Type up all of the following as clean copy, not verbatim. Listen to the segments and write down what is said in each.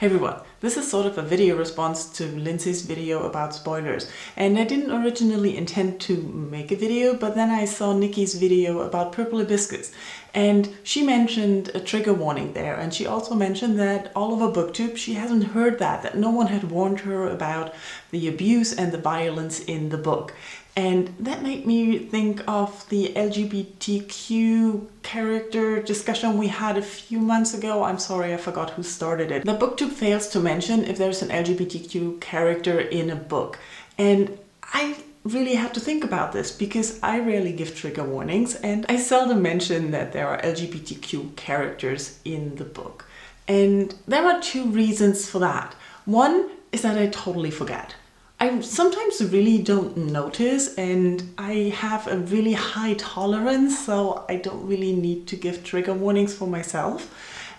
Hey everyone, this is sort of a video response to Lindsay's video about spoilers. And I didn't originally intend to make a video, but then I saw Nikki's video about purple hibiscus. And she mentioned a trigger warning there, and she also mentioned that all over BookTube she hasn't heard that no one had warned her about the abuse and the violence in the book. And that made me think of the LGBTQ character discussion we had a few months ago. I'm sorry, I forgot who started it. The BookTube fails to mention if there's an LGBTQ character in a book. And I really had to think about this because I rarely give trigger warnings and I seldom mention that there are LGBTQ characters in the book. And there are two reasons for that. One is that I totally forget. I sometimes really don't notice, and I have a really high tolerance, so I don't really need to give trigger warnings for myself.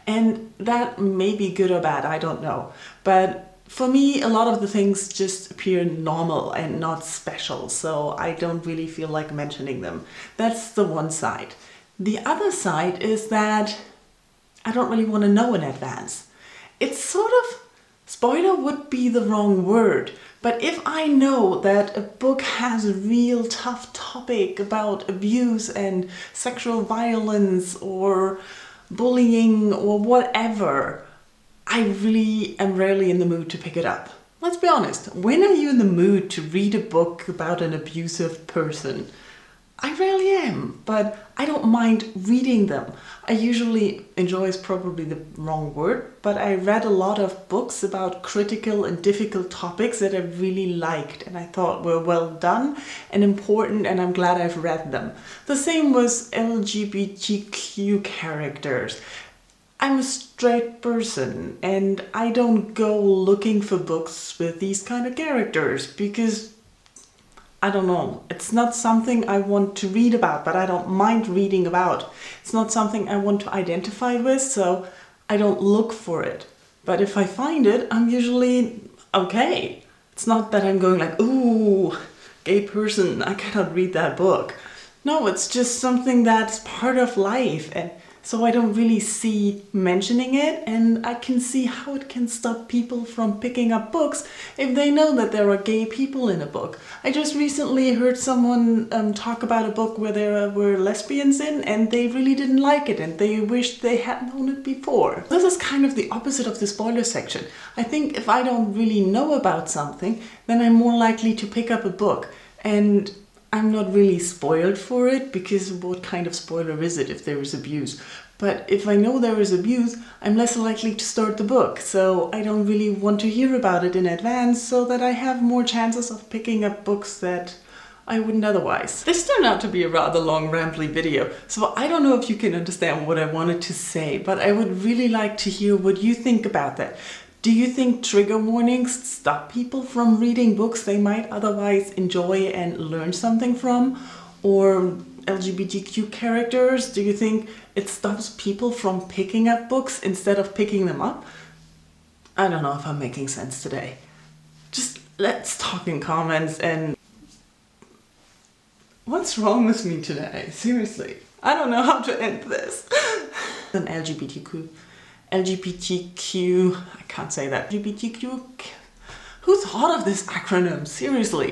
And that may be good or bad, I don't know. But for me, a lot of the things just appear normal and not special, so I don't really feel like mentioning them. That's the one side. The other side is that I don't really want to know in advance. It's sort of, spoiler would be the wrong word, but if I know that a book has a real tough topic about abuse and sexual violence or bullying or whatever, I really am rarely in the mood to pick it up. Let's be honest, when are you in the mood to read a book about an abusive person? I rarely am, but I don't mind reading them. I usually enjoy is probably the wrong word, but I read a lot of books about critical and difficult topics that I really liked and I thought were well done and important, and I'm glad I've read them. The same was LGBTQ characters. I'm a straight person and I don't go looking for books with these kind of characters because I don't know, it's not something I want to read about, but I don't mind reading about. It's not something I want to identify with, so I don't look for it. But if I find it, I'm usually okay. It's not that I'm going like, ooh, gay person, I cannot read that book. No, it's just something that's part of life, and so I don't really see mentioning it, and I can see how it can stop people from picking up books if they know that there are gay people in a book. I just recently heard someone talk about a book where there were lesbians in, and they really didn't like it and they wished they had known it before. This is kind of the opposite of the spoiler section. I think if I don't really know about something, then I'm more likely to pick up a book. And I'm not really spoiled for it because what kind of spoiler is it if there is abuse? But if I know there is abuse, I'm less likely to start the book, so I don't really want to hear about it in advance so that I have more chances of picking up books that I wouldn't otherwise. This turned out to be a rather long, rambly video, so I don't know if you can understand what I wanted to say, but I would really like to hear what you think about that. Do you think trigger warnings stop people from reading books they might otherwise enjoy and learn something from? Or LGBTQ characters, do you think it stops people from picking up books instead of picking them up? I don't know if I'm making sense today. Just let's talk in comments. And what's wrong with me today? Seriously, I don't know how to end this. An LGBTQ, I can't say that. LGBTQ, who thought of this acronym? Seriously.